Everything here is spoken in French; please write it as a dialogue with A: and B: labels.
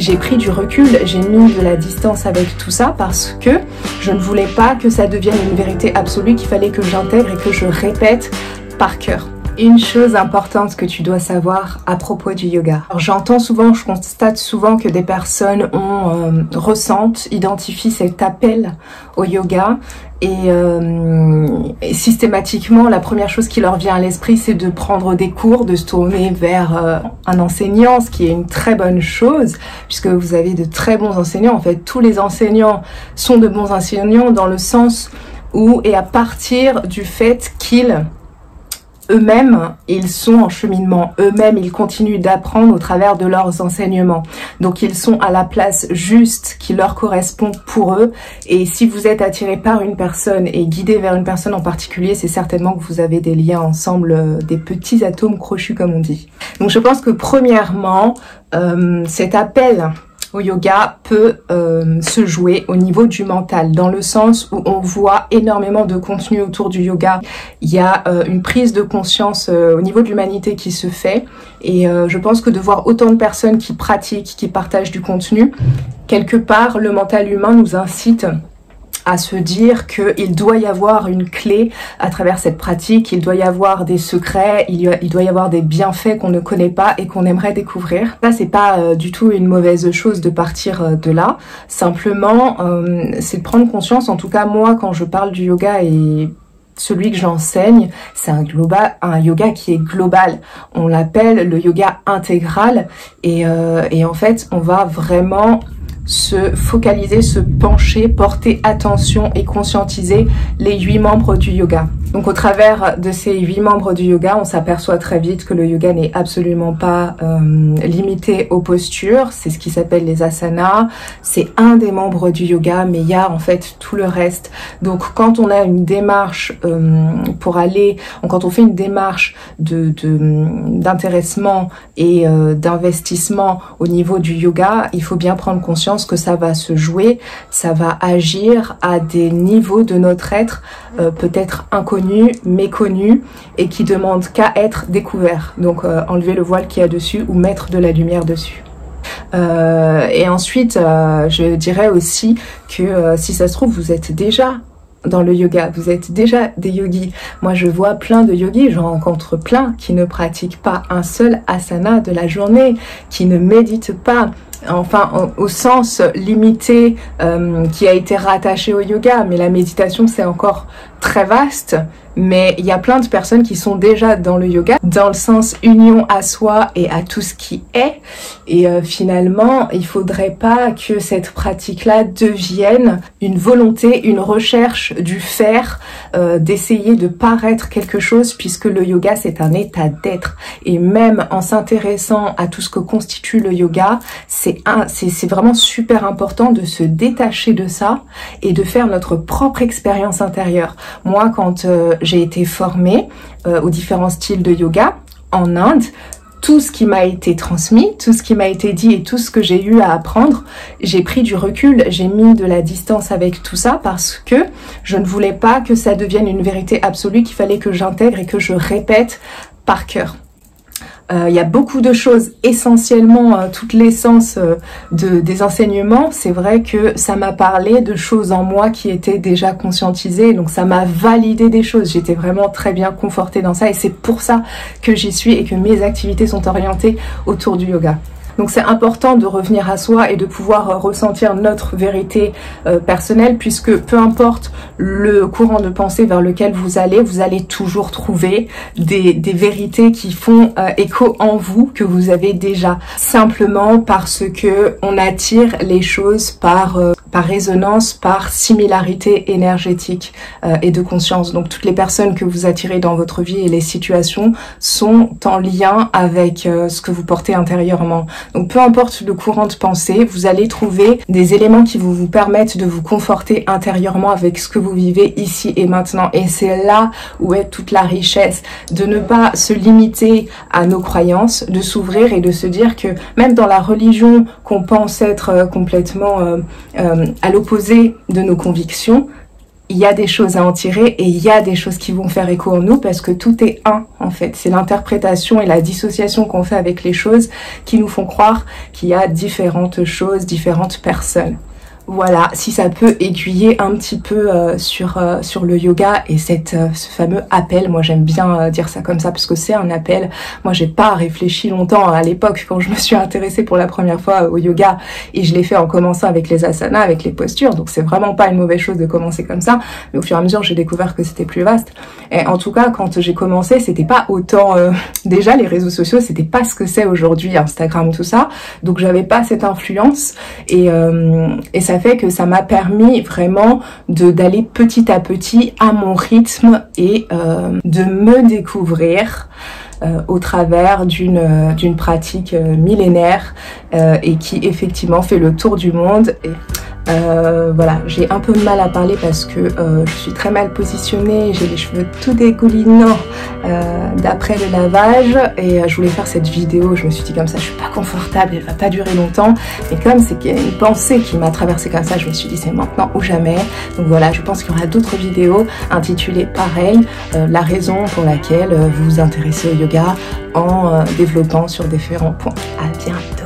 A: j'ai pris du recul, j'ai mis de la distance avec tout ça parce que je ne voulais pas que ça devienne une vérité absolue qu'il fallait que j'intègre et que je répète par cœur. Une chose importante que tu dois savoir à propos du yoga. J'entends souvent, je constate souvent que des personnes ressentent, identifient cet appel au yoga et systématiquement la première chose qui leur vient à l'esprit c'est de prendre des cours, de se tourner vers un enseignant, ce qui est une très bonne chose puisque vous avez de très bons enseignants. En fait, tous les enseignants sont de bons enseignants dans le sens où, et à partir du fait qu'ils eux-mêmes, ils sont en cheminement, eux-mêmes, ils continuent d'apprendre au travers de leurs enseignements. Donc ils sont à la place juste qui leur correspond pour eux. Et si vous êtes attiré par une personne et guidé vers une personne en particulier, c'est certainement que vous avez des liens ensemble, des petits atomes crochus comme on dit. Donc je pense que premièrement, cet appel au yoga peut se jouer au niveau du mental, dans le sens où on voit énormément de contenu autour du yoga. Il y a une prise de conscience au niveau de l'humanité qui se fait et je pense que de voir autant de personnes qui pratiquent, qui partagent du contenu, quelque part le mental humain nous incite à se dire qu'il doit y avoir une clé à travers cette pratique, il doit y avoir des secrets, il doit y avoir des bienfaits qu'on ne connaît pas et qu'on aimerait découvrir. Ça, c'est pas du tout une mauvaise chose de partir de là. Simplement, c'est de prendre conscience, en tout cas moi, quand je parle du yoga et celui que j'enseigne, c'est un yoga qui est global. On l'appelle le yoga intégral et en fait, on va vraiment se focaliser, se pencher, porter attention et conscientiser les 8 membres du yoga. Donc au travers de ces 8 membres du yoga, on s'aperçoit très vite que le yoga n'est absolument pas limité aux postures. C'est ce qui s'appelle les asanas. C'est un des membres du yoga, mais il y a en fait tout le reste. Donc quand on a une démarche quand on fait une démarche d'intéressement et d'investissement au niveau du yoga, il faut bien prendre conscience que ça va se jouer, ça va agir à des niveaux de notre être peut-être inconnus, méconnus et qui demandent qu'à être découverts. Donc enlever le voile qu'il y a dessus ou mettre de la lumière dessus. Et ensuite, je dirais aussi que si ça se trouve, vous êtes déjà dans le yoga, vous êtes déjà des yogis. Moi, je vois plein de yogis, j'en rencontre plein qui ne pratiquent pas un seul asana de la journée, qui ne méditent pas, enfin au sens limité qui a été rattaché au yoga, mais la méditation c'est encore très vaste. Mais il y a plein de personnes qui sont déjà dans le yoga, dans le sens union à soi et à tout ce qui est. Et finalement, il faudrait pas que cette pratique-là devienne une volonté, une recherche du faire, d'essayer de paraître quelque chose, puisque le yoga, c'est un état d'être. Et même en s'intéressant à tout ce que constitue le yoga, c'est vraiment super important de se détacher de ça et de faire notre propre expérience intérieure. Moi, quand j'ai été formée aux différents styles de yoga en Inde, tout ce qui m'a été transmis, tout ce qui m'a été dit et tout ce que j'ai eu à apprendre, j'ai pris du recul, j'ai mis de la distance avec tout ça parce que je ne voulais pas que ça devienne une vérité absolue qu'il fallait que j'intègre et que je répète par cœur. Il y a beaucoup de choses, essentiellement toute l'essence des enseignements. C'est vrai que ça m'a parlé de choses en moi qui étaient déjà conscientisées, donc ça m'a validé des choses. J'étais vraiment très bien confortée dans ça et c'est pour ça que j'y suis et que mes activités sont orientées autour du yoga. Donc c'est important de revenir à soi et de pouvoir ressentir notre vérité personnelle, puisque peu importe le courant de pensée vers lequel vous allez toujours trouver des vérités qui font écho en vous, que vous avez déjà, simplement parce que on attire les choses par résonance, par similarité énergétique et de conscience. Donc toutes les personnes que vous attirez dans votre vie et les situations sont en lien avec ce que vous portez intérieurement. Donc peu importe le courant de pensée, vous allez trouver des éléments qui vous permettent de vous conforter intérieurement avec ce que vous vivez ici et maintenant. Et c'est là où est toute la richesse, de ne pas se limiter à nos croyances, de s'ouvrir et de se dire que même dans la religion qu'on pense être complètement à l'opposé de nos convictions, il y a des choses à en tirer et il y a des choses qui vont faire écho en nous parce que tout est un en fait. C'est l'interprétation et la dissociation qu'on fait avec les choses qui nous font croire qu'il y a différentes choses, différentes personnes. Voilà, si ça peut aiguiller un petit peu sur le yoga et ce fameux appel, moi j'aime bien dire ça comme ça parce que c'est un appel. Moi j'ai pas réfléchi longtemps à l'époque quand je me suis intéressée pour la première fois au yoga et je l'ai fait en commençant avec les asanas, avec les postures, donc c'est vraiment pas une mauvaise chose de commencer comme ça, mais au fur et à mesure j'ai découvert que c'était plus vaste. Et en tout cas quand j'ai commencé c'était pas autant, déjà les réseaux sociaux c'était pas ce que c'est aujourd'hui, Instagram tout ça, donc j'avais pas cette influence et ça fait que ça m'a permis vraiment d'aller petit à petit à mon rythme et de me découvrir au travers d'une pratique millénaire et qui effectivement fait le tour du monde. Et voilà, j'ai un peu de mal à parler parce que je suis très mal positionnée, j'ai les cheveux tout dégoulinants d'après le lavage et je voulais faire cette vidéo, je me suis dit comme ça je suis pas confortable, elle va pas durer longtemps, mais comme c'est qu'il y a une pensée qui m'a traversée comme ça, je me suis dit c'est maintenant ou jamais. Donc voilà, je pense qu'il y aura d'autres vidéos intitulées pareil, la raison pour laquelle vous vous intéressez au yoga en développant sur différents points. À bientôt.